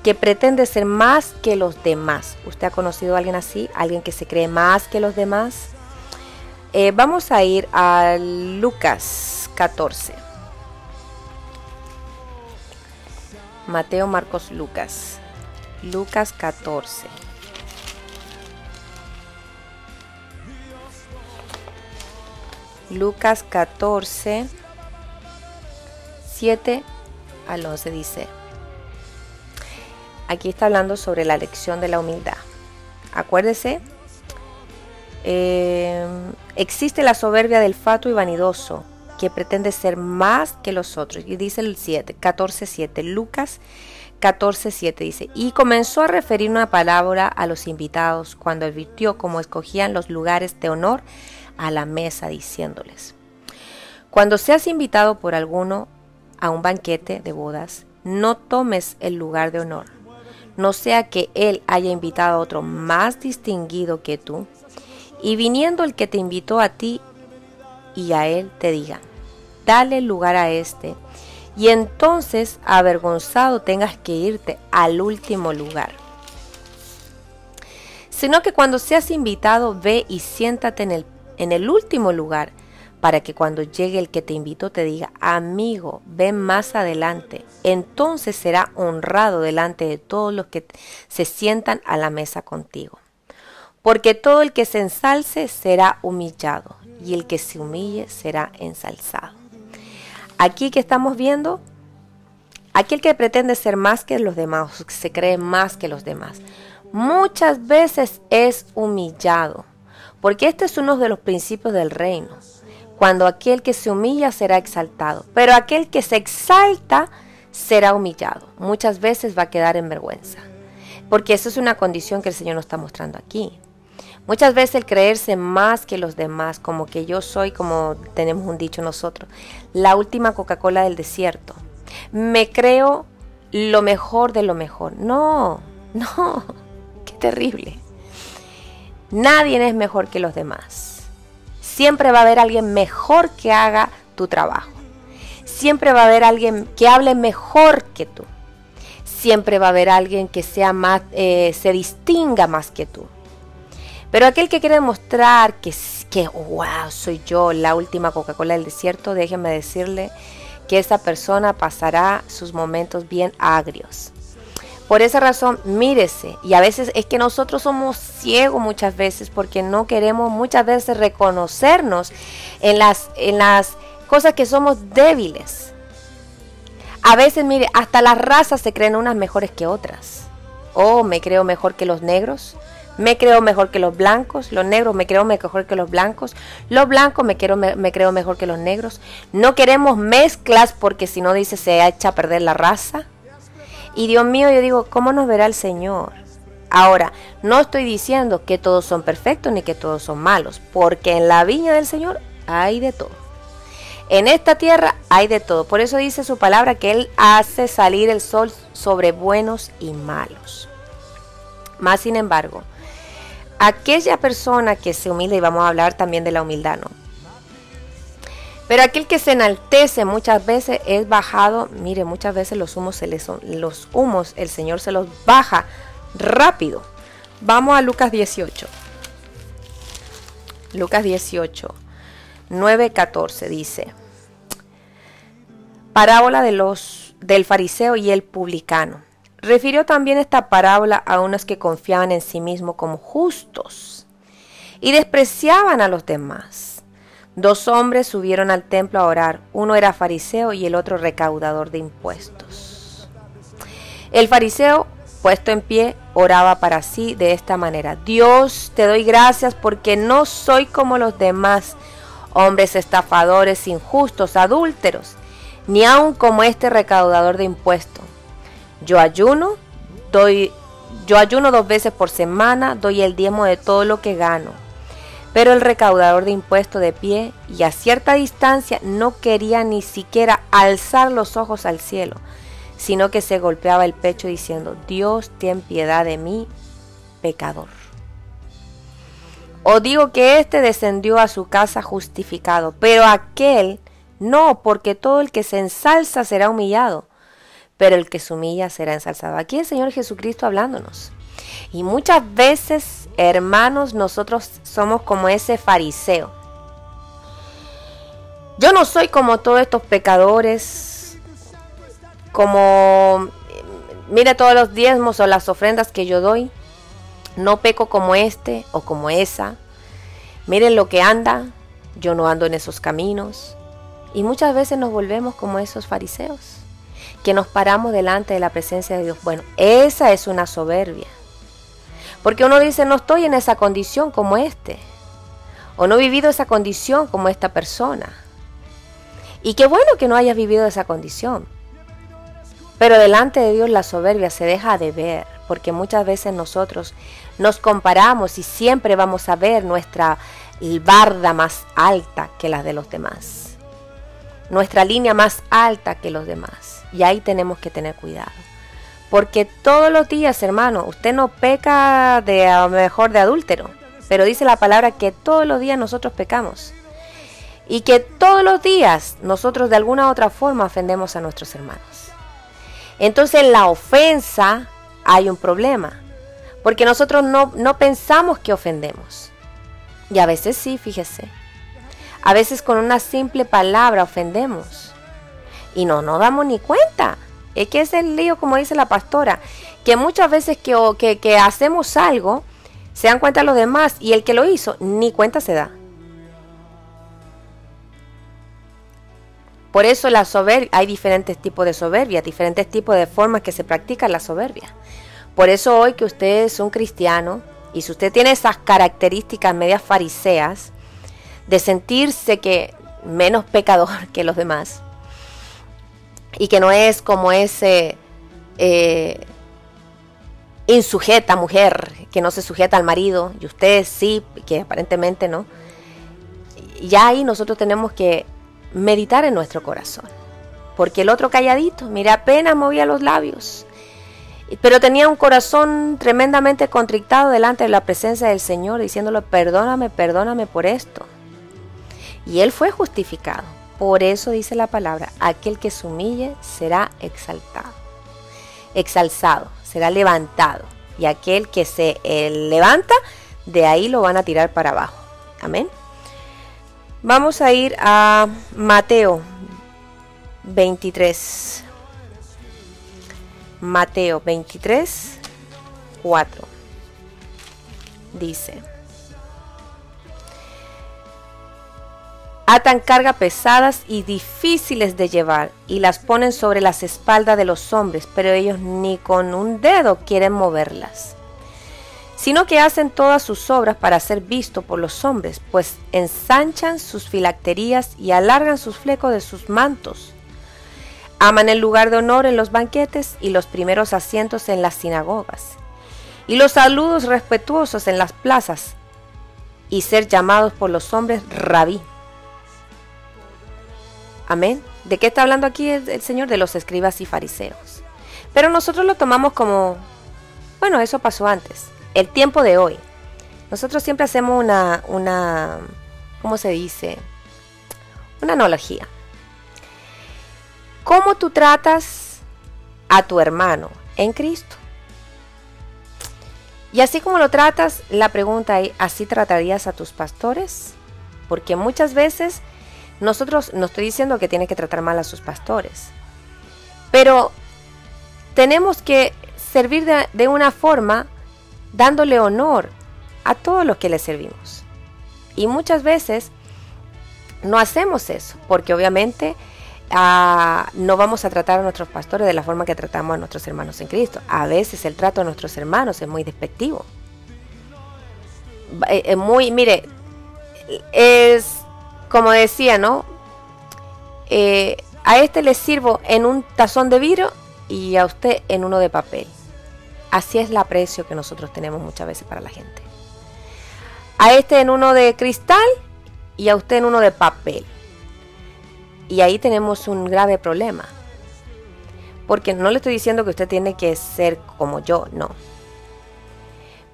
que pretende ser más que los demás. ¿Usted ha conocido a alguien así? ¿Alguien que se cree más que los demás? Vamos a ir a Lucas 14. Mateo, Marcos, Lucas. Lucas 14. Lucas 14, 7 al 11 dice. Aquí está hablando sobre la lección de la humildad. Acuérdese, existe la soberbia del fatuo y vanidoso, que pretende ser más que los otros. Y dice el 14:7, Lucas 14:7 dice, y comenzó a referir una palabra a los invitados cuando advirtió cómo escogían los lugares de honor a la mesa, diciéndoles, cuando seas invitado por alguno a un banquete de bodas, no tomes el lugar de honor, no sea que él haya invitado a otro más distinguido que tú, y viniendo el que te invitó a ti y a él te diga, dale lugar a este, y entonces avergonzado tengas que irte al último lugar. Sino que cuando seas invitado, ve y siéntate en el último lugar, para que cuando llegue el que te invitó te diga, amigo, ven más adelante. Entonces será honrado delante de todos los que se sientan a la mesa contigo. Porque todo el que se ensalce será humillado, y el que se humille será ensalzado. Aquí que estamos viendo, aquel que pretende ser más que los demás, que se cree más que los demás, muchas veces es humillado, porque este es uno de los principios del reino. Cuando aquel que se humilla será exaltado, pero aquel que se exalta será humillado. Muchas veces va a quedar en vergüenza, porque eso es una condición que el Señor nos está mostrando aquí. Muchas veces el creerse más que los demás, como que yo soy, como tenemos un dicho nosotros, la última Coca-Cola del desierto. Me creo lo mejor de lo mejor. No, qué terrible. Nadie es mejor que los demás. Siempre va a haber alguien mejor que haga tu trabajo. Siempre va a haber alguien que hable mejor que tú. Siempre va a haber alguien que sea más, se distinga más que tú. Pero aquel que quiere demostrar que wow, soy yo la última Coca-Cola del desierto, déjenme decirle que esa persona pasará sus momentos bien agrios. Por esa razón, mírese, y a veces es que nosotros somos ciegos muchas veces porque no queremos muchas veces reconocernos en las cosas que somos débiles. A veces, mire, hasta las razas se creen unas mejores que otras. Oh, me creo mejor que los negros, me creo mejor que los blancos, los negros me creo mejor que los blancos me creo mejor que los negros. No queremos mezclas porque si no, dice, se echa a perder la raza. Y Dios mío, yo digo, ¿cómo nos verá el Señor? Ahora, no estoy diciendo que todos son perfectos ni que todos son malos, porque en la viña del Señor hay de todo. En esta tierra hay de todo. Por eso dice su palabra que Él hace salir el sol sobre buenos y malos. Más sin embargo, aquella persona que se humilde, y vamos a hablar también de la humildad, ¿no? Pero aquel que se enaltece muchas veces es bajado. Mire, muchas veces los humos el Señor se los baja rápido. Vamos a Lucas 18. Lucas 18, 9-14 dice: parábola del fariseo y el publicano. Refirió también esta parábola a unos que confiaban en sí mismos como justos y despreciaban a los demás. 2 hombres subieron al templo a orar. Uno era fariseo y el otro recaudador de impuestos. El fariseo, puesto en pie, oraba para sí de esta manera: Dios, te doy gracias porque no soy como los demás, hombres estafadores, injustos, adúlteros, ni aun como este recaudador de impuestos. Yo ayuno 2 veces por semana, doy el diezmo de todo lo que gano. Pero el recaudador de impuestos de pie y a cierta distancia no quería ni siquiera alzar los ojos al cielo, sino que se golpeaba el pecho diciendo: Dios, ten piedad de mí, pecador. Os digo que éste descendió a su casa justificado, pero aquel no, porque todo el que se ensalza será humillado, pero el que se humilla será ensalzado. Aquí el Señor Jesucristo hablándonos. Y muchas veces, hermanos, nosotros somos como ese fariseo. Yo no soy como todos estos pecadores, como, mire todos los diezmos o las ofrendas que yo doy. No peco como este o como esa. Miren lo que anda, yo no ando en esos caminos. Y muchas veces nos volvemos como esos fariseos, que nos paramos delante de la presencia de Dios. Bueno, esa es una soberbia. Porque uno dice: no estoy en esa condición como este, o no he vivido esa condición como esta persona. Y qué bueno que no hayas vivido esa condición. Pero delante de Dios la soberbia se deja de ver, porque muchas veces nosotros nos comparamos y siempre vamos a ver nuestra barda más alta que la de los demás, nuestra línea más alta que los demás. Y ahí tenemos que tener cuidado, porque todos los días, hermano, usted no peca de a lo mejor de adúltero, pero dice la palabra que todos los días nosotros pecamos y que todos los días nosotros de alguna u otra forma ofendemos a nuestros hermanos. Entonces en la ofensa hay un problema, porque nosotros no pensamos que ofendemos. Y a veces sí, fíjese. A veces con una simple palabra ofendemos. Y no nos damos ni cuenta. Es que es el lío, como dice la pastora, que muchas veces que hacemos algo, se dan cuenta los demás y el que lo hizo ni cuenta se da. Por eso la soberbia, hay diferentes tipos de soberbia, diferentes tipos de formas que se practica la soberbia. Por eso hoy que usted es un cristiano, y si usted tiene esas características medias fariseas, de sentirse que menos pecador que los demás, y que no es como ese insujeta mujer, que no se sujeta al marido, y usted sí, que aparentemente no, ya ahí nosotros tenemos que meditar en nuestro corazón, porque el otro calladito, mire, apenas movía los labios, pero tenía un corazón tremendamente contrictado delante de la presencia del Señor, diciéndole: perdóname, perdóname por esto. Y él fue justificado. Por eso dice la palabra: aquel que se humille será exalzado, será levantado, y aquel que se levanta, de ahí lo van a tirar para abajo. Amén. Vamos a ir a Mateo 23. Mateo 23, 4. Dice: atan cargas pesadas y difíciles de llevar y las ponen sobre las espaldas de los hombres, pero ellos ni con un dedo quieren moverlas, sino que hacen todas sus obras para ser visto por los hombres, pues ensanchan sus filacterías y alargan sus flecos de sus mantos. Aman el lugar de honor en los banquetes y los primeros asientos en las sinagogas, y los saludos respetuosos en las plazas, y ser llamados por los hombres rabí. Amén. ¿De qué está hablando aquí el Señor? De los escribas y fariseos. Pero nosotros lo tomamos como, bueno, eso pasó antes. El tiempo de hoy. Nosotros siempre hacemos una ¿cómo se dice? Una analogía. ¿Cómo tú tratas a tu hermano en Cristo? Y así como lo tratas, la pregunta es: ¿así tratarías a tus pastores? Porque muchas veces nosotros, no estoy diciendo que tiene que tratar mal a sus pastores, pero tenemos que servir de una forma dándole honor a todos los que le servimos. Y muchas veces no hacemos eso, porque obviamente no vamos a tratar a nuestros pastores de la forma que tratamos a nuestros hermanos en Cristo. A veces el trato a nuestros hermanos es muy despectivo. Mire, es como decía, ¿no? A este le sirvo en un tazón de vidrio y a usted en uno de papel. Así es el aprecio que nosotros tenemos muchas veces para la gente. a este en uno de cristal y a usted en uno de papel. Y ahí tenemos un grave problema. Porque no le estoy diciendo que usted tiene que ser como yo, no.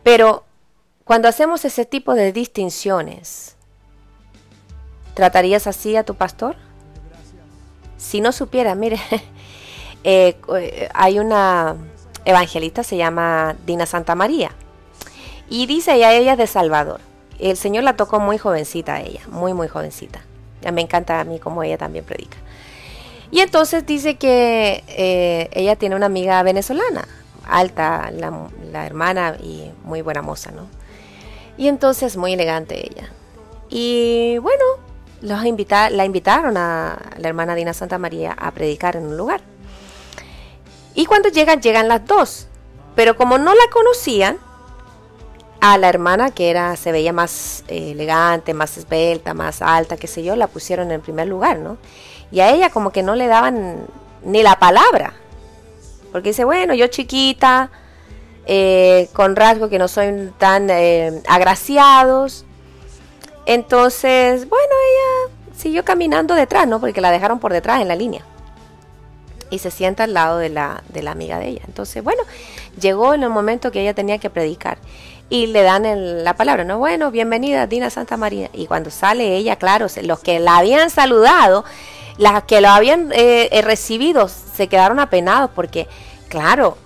Pero cuando hacemos ese tipo de distinciones, ¿tratarías así a tu pastor? Si no supiera, mire, hay una evangelista, se llama Dina Santamaría, y dice ella es de Salvador. El Señor la tocó muy jovencita a ella, muy muy jovencita. Ya me encanta a mí como ella también predica. Y entonces dice que ella tiene una amiga venezolana, alta, la hermana, y muy buena moza, ¿no? Y entonces muy elegante ella. Y bueno, la invitaron a la hermana Dina Santamaría a predicar en un lugar. Y cuando llegan las dos. Pero como no la conocían, a la hermana que se veía más elegante, más esbelta, más alta, qué sé yo, la pusieron en primer lugar, ¿no? Y a ella como que no le daban ni la palabra. Porque dice, bueno, yo chiquita, con rasgos que no son tan agraciados. Entonces, bueno, ella siguió caminando detrás, ¿no? Porque la dejaron por detrás en la línea. Y se sienta al lado de la amiga de ella. Entonces, bueno, llegó en el momento que ella tenía que predicar. Y le dan la palabra, ¿no? Bueno, bienvenida, Dina Santamaría. Y cuando sale ella, claro, los que la habían saludado, las que lo habían recibido, se quedaron apenados porque, claro,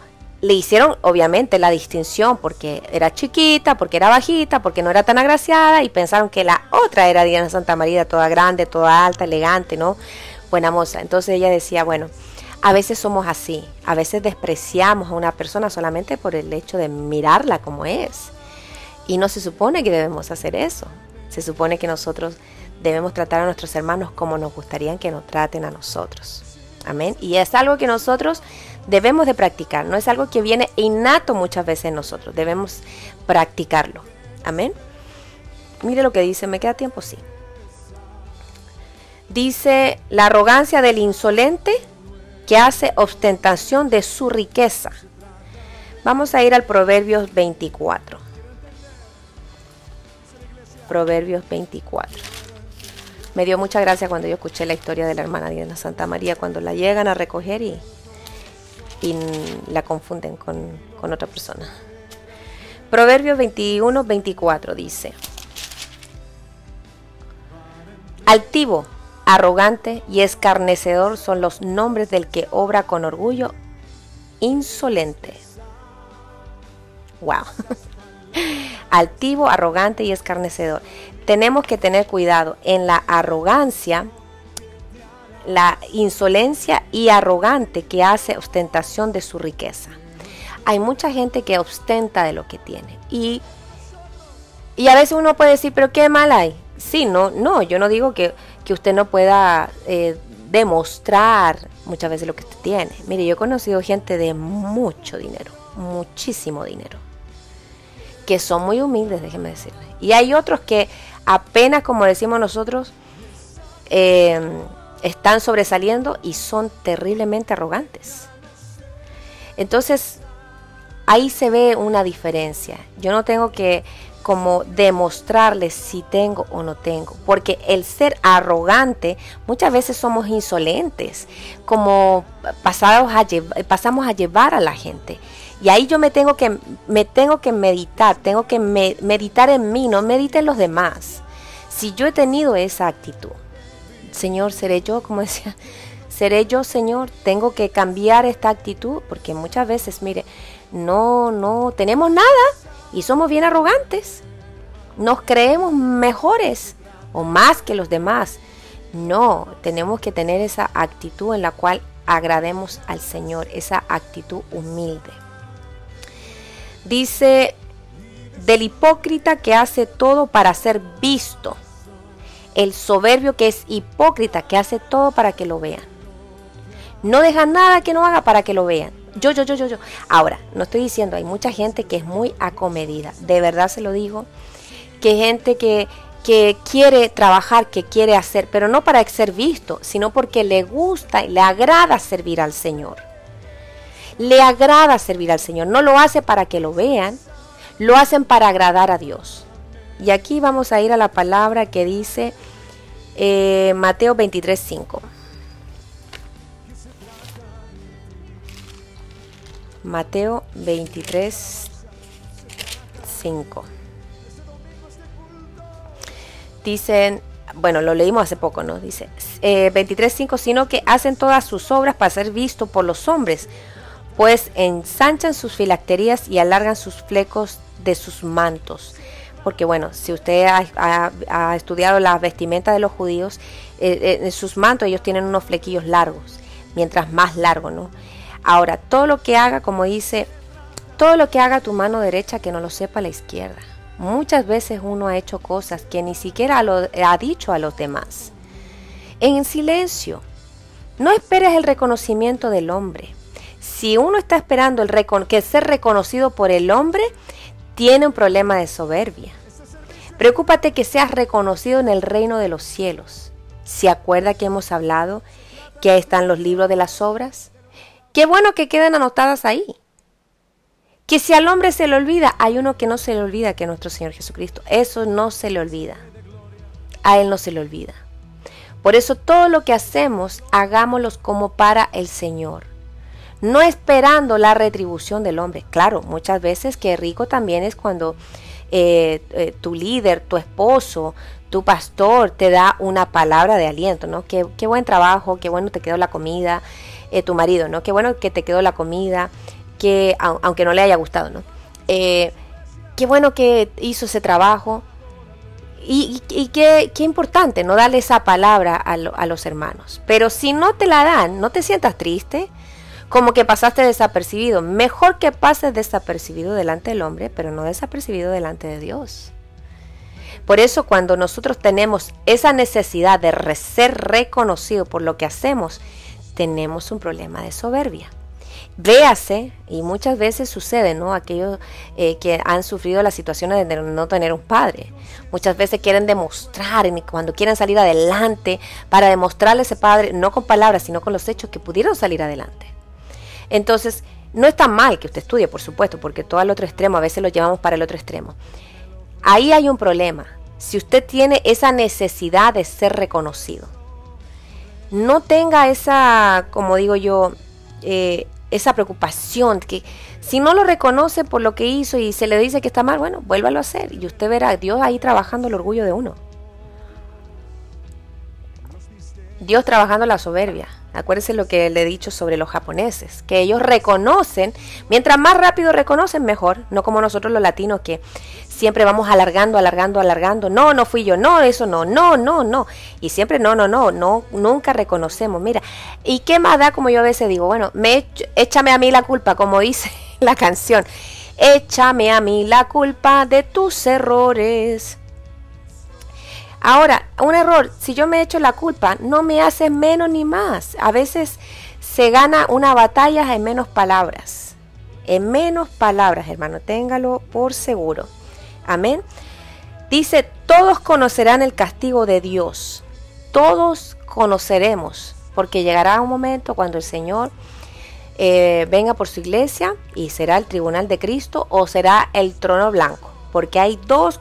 le hicieron obviamente la distinción porque era chiquita, porque era bajita, porque no era tan agraciada, y pensaron que la otra era Dina Santamaría, toda grande, toda alta, elegante, ¿no? Buena moza. Entonces ella decía, bueno, a veces somos así, a veces despreciamos a una persona solamente por el hecho de mirarla como es. Y no se supone que debemos hacer eso. Se supone que nosotros debemos tratar a nuestros hermanos como nos gustaría que nos traten a nosotros. Amén. Y es algo que nosotros debemos de practicar. No es algo que viene innato muchas veces en nosotros. Debemos practicarlo. Amén. Mire lo que dice. ¿Me queda tiempo? Sí. Dice, la arrogancia del insolente que hace ostentación de su riqueza. Vamos a ir al Proverbios 24. Proverbios 24. Me dio mucha gracia cuando yo escuché la historia de la hermana Dina Santamaría, cuando la llegan a recoger y la confunden con otra persona. Proverbios 21, 24 dice: altivo, arrogante y escarnecedor son los nombres del que obra con orgullo insolente. Wow. Altivo, arrogante y escarnecedor. Tenemos que tener cuidado en la arrogancia, la insolencia y arrogante que hace ostentación de su riqueza. Hay mucha gente que ostenta de lo que tiene y a veces uno puede decir, pero qué mal hay. Sí, no, yo no digo que usted no pueda demostrar muchas veces lo que usted tiene. Mire, yo he conocido gente de mucho dinero, muchísimo dinero, que son muy humildes, déjeme decirle. Y hay otros que apenas, como decimos nosotros, están sobresaliendo y son terriblemente arrogantes. Entonces, ahí se ve una diferencia. Yo no tengo que como demostrarles si tengo o no tengo, porque el ser arrogante, muchas veces somos insolentes, como pasamos a llevar a la gente. Y ahí yo me tengo que meditar, tengo que meditar en mí, no medite en los demás. Si yo he tenido esa actitud, Señor, seré yo, como decía, seré yo, Señor, tengo que cambiar esta actitud, porque muchas veces, mire, no tenemos nada y somos bien arrogantes. Nos creemos mejores o más que los demás. No, tenemos que tener esa actitud en la cual agrademos al Señor, esa actitud humilde. Dice, del hipócrita que hace todo para ser visto, el soberbio que es hipócrita, que hace todo para que lo vean. No deja nada que no haga para que lo vean. Yo. Ahora, no estoy diciendo, hay mucha gente que es muy acomedida, de verdad se lo digo, que hay gente que quiere trabajar, que quiere hacer, pero no para ser visto, sino porque le gusta y le agrada servir al Señor. Le agrada servir al Señor, no lo hace para que lo vean, lo hacen para agradar a Dios. Y aquí vamos a ir a la palabra que dice Mateo 23:5. Mateo 23:5. Dicen, bueno, lo leímos hace poco, ¿no? Dice 23:5, sino que hacen todas sus obras para ser visto por los hombres, pues ensanchan sus filacterías y alargan sus flecos de sus mantos. Porque bueno, si usted ha estudiado las vestimentas de los judíos, en sus mantos ellos tienen unos flequillos largos, mientras más largo, ¿no? Ahora, todo lo que haga, como dice, todo lo que haga tu mano derecha, que no lo sepa la izquierda. Muchas veces uno ha hecho cosas que ni siquiera ha dicho a los demás. En silencio. No esperes el reconocimiento del hombre. Si uno está esperando que ser reconocido por el hombre, tiene un problema de soberbia. Preocúpate que seas reconocido en el reino de los cielos. ¿Se acuerda que hemos hablado que ahí están los libros de las obras? Qué bueno que queden anotadas ahí. Que si al hombre se le olvida, hay uno que no se le olvida, que es nuestro Señor Jesucristo. Eso no se le olvida. A Él no se le olvida. Por eso todo lo que hacemos, hagámoslo como para el Señor. No esperando la retribución del hombre. Claro, muchas veces que rico también es cuando tu líder, tu esposo, tu pastor te da una palabra de aliento, ¿no? Qué buen trabajo, qué bueno te quedó la comida. Tu marido, ¿no? Qué bueno que te quedó la comida, que aunque no le haya gustado, ¿no? Qué bueno que hizo ese trabajo. Y qué importante, ¿no? Darle esa palabra a los hermanos. Pero si no te la dan, no te sientas triste, como que pasaste desapercibido. Mejor que pases desapercibido delante del hombre, pero no desapercibido delante de Dios. Por eso cuando nosotros tenemos esa necesidad de ser reconocido por lo que hacemos, tenemos un problema de soberbia. Véase, y muchas veces sucede, ¿no? Aquellos que han sufrido las situaciones de no tener un padre. Muchas veces quieren demostrar, cuando quieren salir adelante, para demostrarle a ese padre, no con palabras, sino con los hechos, que pudieron salir adelante. Entonces, no está mal que usted estudie, por supuesto, porque todo al otro extremo, a veces lo llevamos para el otro extremo. Ahí hay un problema. Si usted tiene esa necesidad de ser reconocido, no tenga esa, como digo yo, esa preocupación, que si no lo reconoce por lo que hizo y se le dice que está mal, bueno, vuélvalo a hacer y usted verá a Dios ahí trabajando el orgullo de uno. Dios trabajando la soberbia. Acuérdense lo que le he dicho sobre los japoneses, que ellos reconocen, mientras más rápido reconocen mejor, no como nosotros los latinos que siempre vamos alargando, no fui yo, no, eso no, y siempre no, nunca reconocemos. Mira, ¿y qué más da? Como yo a veces digo, bueno, échame a mí la culpa, como dice la canción, échame a mí la culpa de tus errores. Ahora, un error, si yo me echo la culpa, no me hace menos ni más. A veces se gana una batalla en menos palabras. En menos palabras, hermano, téngalo por seguro. Amén. Dice, todos conocerán el castigo de Dios. Todos conoceremos, porque llegará un momento cuando el Señor venga por su iglesia y será el tribunal de Cristo o será el trono blanco. Porque hay dos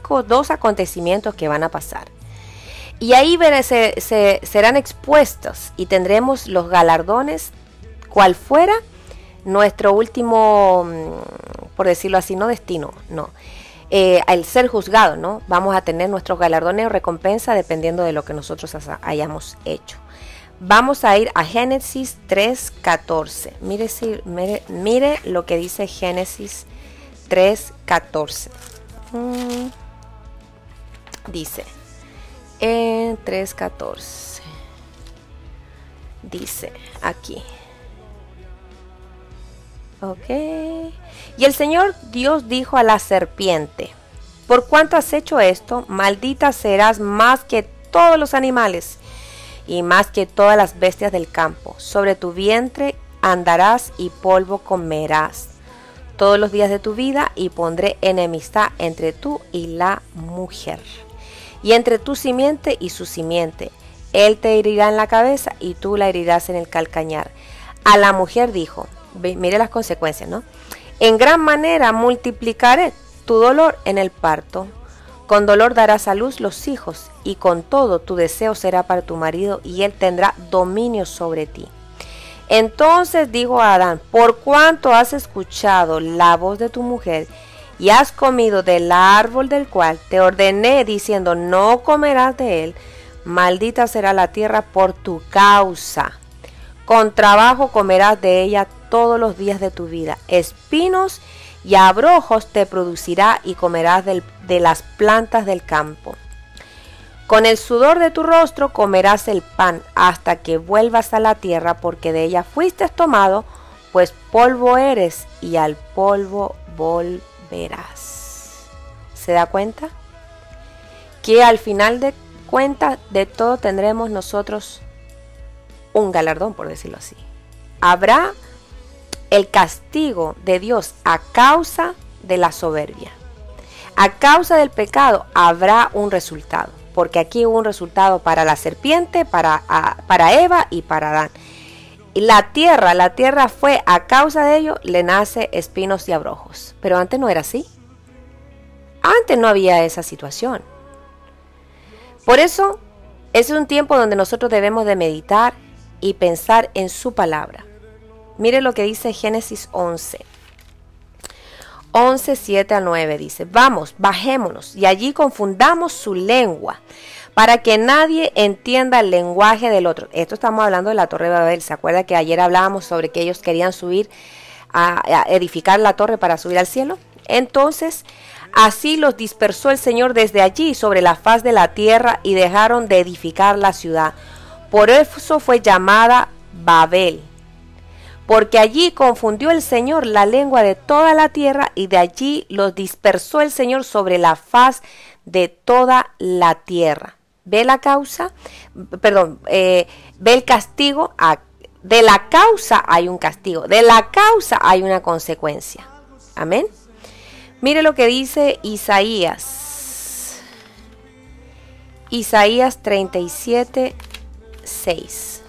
acontecimientos que van a pasar. Y ahí serán expuestos y tendremos los galardones, cual fuera nuestro último, por decirlo así, no destino, no. Al ser juzgado, ¿no? Vamos a tener nuestros galardones o recompensa dependiendo de lo que nosotros hayamos hecho. Vamos a ir a Génesis 3:14. Mire lo que dice Génesis 3:14. Dice... En 3:14 dice aquí, ok, y el Señor Dios dijo a la serpiente, por cuanto has hecho esto, maldita serás más que todos los animales y más que todas las bestias del campo. Sobre tu vientre andarás y polvo comerás todos los días de tu vida, y pondré enemistad entre tú y la mujer, y entre tu simiente y su simiente. Él te herirá en la cabeza y tú la herirás en el calcañar. A la mujer dijo, mire las consecuencias, ¿no? En gran manera multiplicaré tu dolor en el parto, Con dolor darás a luz los hijos, y con todo tu deseo será para tu marido, y él tendrá dominio sobre ti. Entonces dijo a Adán: por cuanto has escuchado la voz de tu mujer, y has comido del árbol del cual te ordené, diciendo: no comerás de él, maldita será la tierra por tu causa. Con trabajo comerás de ella todos los días de tu vida. Espinos y abrojos te producirá, y comerás de las plantas del campo. Con el sudor de tu rostro comerás el pan, hasta que vuelvas a la tierra, porque de ella fuiste tomado, pues polvo eres, y al polvo volverás. ¿Se da cuenta? Que al final de cuentas de todo tendremos nosotros un galardón, por decirlo así. Habrá el castigo de Dios a causa de la soberbia. A causa del pecado habrá un resultado, porque aquí hubo un resultado para la serpiente, para Eva y para Adán. Y la tierra fue, a causa de ello, le nace espinos y abrojos. Pero antes no era así. Antes no había esa situación. Por eso es un tiempo donde nosotros debemos de meditar y pensar en su palabra. Mire lo que dice Génesis 11, 7 al 9, dice: vamos, bajémonos, y allí confundamos su lengua, para que nadie entienda el lenguaje del otro. Esto estamos hablando de la Torre de Babel. ¿Se acuerda que ayer hablábamos sobre que ellos querían subir a edificar la torre para subir al cielo? Entonces, así los dispersó el Señor desde allí sobre la faz de la tierra, y dejaron de edificar la ciudad. Por eso fue llamada Babel, porque allí confundió el Señor la lengua de toda la tierra, y de allí los dispersó el Señor sobre la faz de toda la tierra. ¿Ve la causa? Ve el castigo. De la causa hay un castigo, de la causa hay una consecuencia. Amén. Mire lo que dice Isaías 37, 6.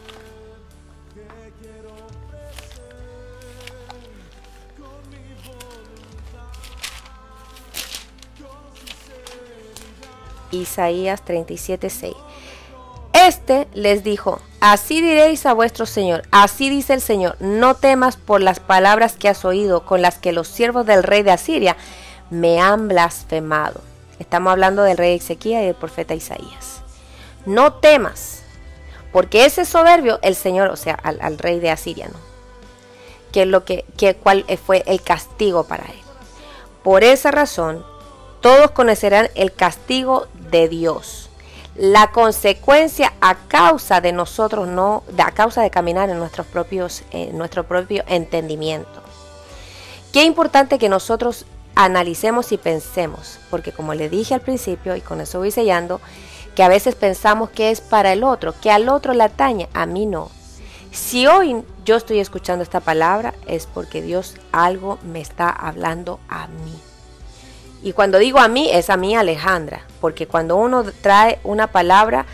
Isaías 37, 6. Este les dijo: así diréis a vuestro Señor, así dice el Señor: no temas por las palabras que has oído, con las que los siervos del rey de Asiria me han blasfemado. Estamos hablando del rey Ezequías y del profeta Isaías. No temas, porque ese soberbio, el Señor, o sea, al rey de Asiria, ¿no? ¿Cuál fue el castigo para él? Por esa razón, todos conocerán el castigo de Dios, la consecuencia a causa de nosotros, a causa de caminar en nuestro propio entendimiento. Qué importante que nosotros analicemos y pensemos, porque como le dije al principio, y con eso voy sellando, que a veces pensamos que es para el otro, que al otro le atañe, a mí no. Si hoy yo estoy escuchando esta palabra, es porque Dios algo me está hablando a mí. Y cuando digo a mí, es a mí, Alejandra, porque cuando uno trae una palabra,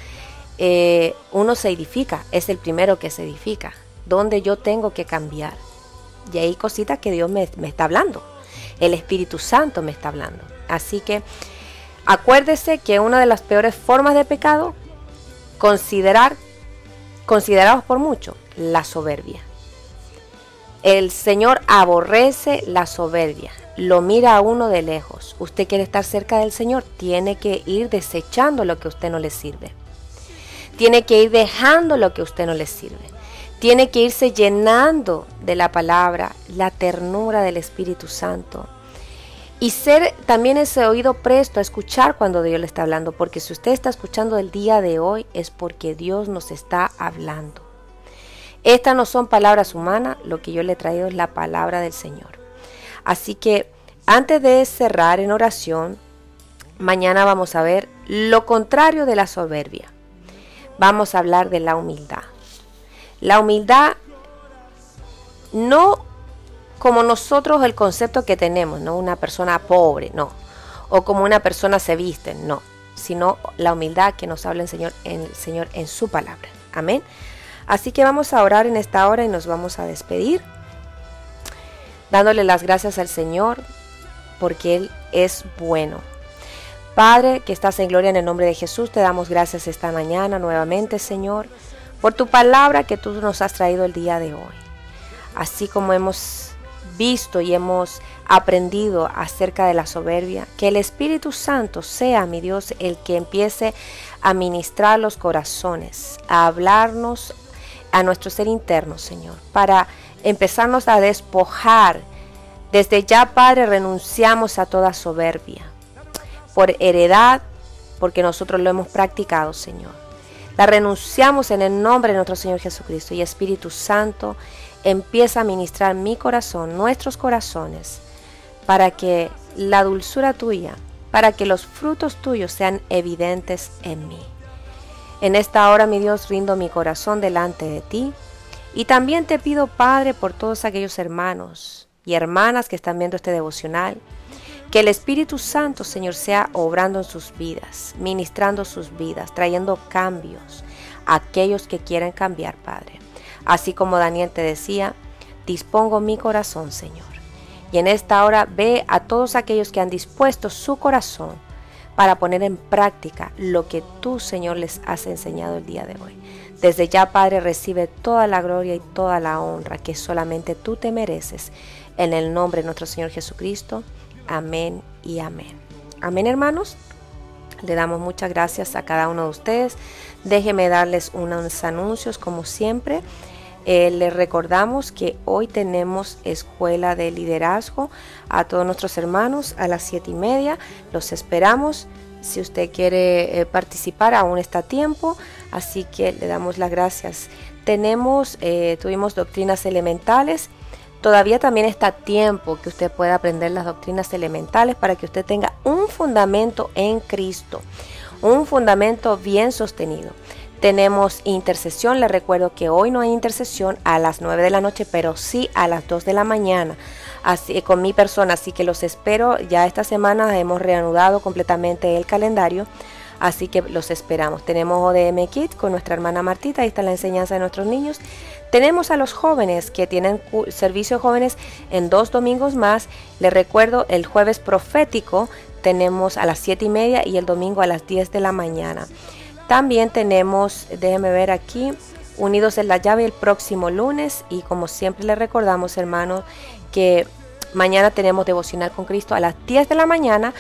uno se edifica, es el primero que se edifica, donde yo tengo que cambiar. Y hay cositas que Dios me está hablando, el Espíritu Santo me está hablando. Así que acuérdese que una de las peores formas de pecado, considerados por muchos, la soberbia. El Señor aborrece la soberbia. Lo mira a uno de lejos. Usted quiere estar cerca del Señor, tiene que ir desechando lo que a usted no le sirve. Tiene que ir dejando lo que a usted no le sirve. Tiene que irse llenando de la palabra, la ternura del Espíritu Santo. Y ser también ese oído presto a escuchar cuando Dios le está hablando. Porque si usted está escuchando el día de hoy, es porque Dios nos está hablando. Estas no son palabras humanas, lo que yo le he traído es la palabra del Señor. Así que antes de cerrar en oración, mañana vamos a ver lo contrario de la soberbia. Vamos a hablar de la humildad. La humildad no como nosotros el concepto que tenemos, no una persona pobre, no, o como una persona se viste, no, sino la humildad que nos habla el Señor en su palabra. Amén. Así que vamos a orar en esta hora y nos vamos a despedir, dándole las gracias al Señor porque Él es bueno. Padre, que estás en gloria, en el nombre de Jesús, te damos gracias esta mañana nuevamente, Señor, por tu palabra que tú nos has traído el día de hoy. Así como hemos visto y hemos aprendido acerca de la soberbia, que el Espíritu Santo sea, mi Dios, el que empiece a ministrar los corazones, a hablarnos a nuestro ser interno, Señor, para empezarnos a despojar. Desde ya, Padre, renunciamos a toda soberbia, por heredad, porque nosotros lo hemos practicado, Señor. La renunciamos en el nombre de nuestro Señor Jesucristo. Y Espíritu Santo, empieza a ministrar mi corazón, nuestros corazones, para que la dulzura tuya, para que los frutos tuyos sean evidentes en mí. En esta hora, mi Dios, rindo mi corazón delante de ti. Y también te pido, Padre, por todos aquellos hermanos y hermanas que están viendo este devocional, que el Espíritu Santo, Señor, sea obrando en sus vidas, ministrando sus vidas, trayendo cambios a aquellos que quieran cambiar, Padre. Así como Daniel te decía, dispongo mi corazón, Señor. Y en esta hora ve a todos aquellos que han dispuesto su corazón para poner en práctica lo que tú, Señor, les has enseñado el día de hoy. Desde ya, Padre, recibe toda la gloria y toda la honra que solamente tú te mereces. En el nombre de nuestro Señor Jesucristo. Amén y amén. Amén, hermanos. Le damos muchas gracias a cada uno de ustedes. Déjenme darles unos anuncios como siempre. Les recordamos que hoy tenemos escuela de liderazgo a todos nuestros hermanos a las 7:30. Los esperamos. Si usted quiere participar, aún está a tiempo. Así que le damos las gracias. Tuvimos doctrinas elementales. Todavía también está a tiempo que usted pueda aprender las doctrinas elementales para que usted tenga un fundamento en Cristo, un fundamento bien sostenido. Tenemos intercesión. Les recuerdo que hoy no hay intercesión a las 9 de la noche, pero sí a las 2 de la mañana, así, con mi persona. Así que los espero. Ya esta semana hemos reanudado completamente el calendario, así que los esperamos. Tenemos ODM Kit con nuestra hermana Martita. Ahí está la enseñanza de nuestros niños. Tenemos a los jóvenes que tienen servicio de jóvenes en 2 domingos más. Les recuerdo, el jueves profético tenemos a las 7:30 y el domingo a las 10 de la mañana. También tenemos, déjenme ver aquí, Unidos en la Llave el próximo lunes. Y como siempre les recordamos, hermanos, que mañana tenemos Devocional con Cristo a las 10 de la mañana.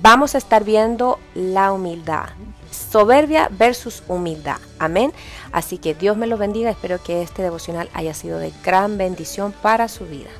Vamos a estar viendo la humildad. Soberbia versus humildad. Amén. Así que Dios me los bendiga. Espero que este devocional haya sido de gran bendición para su vida.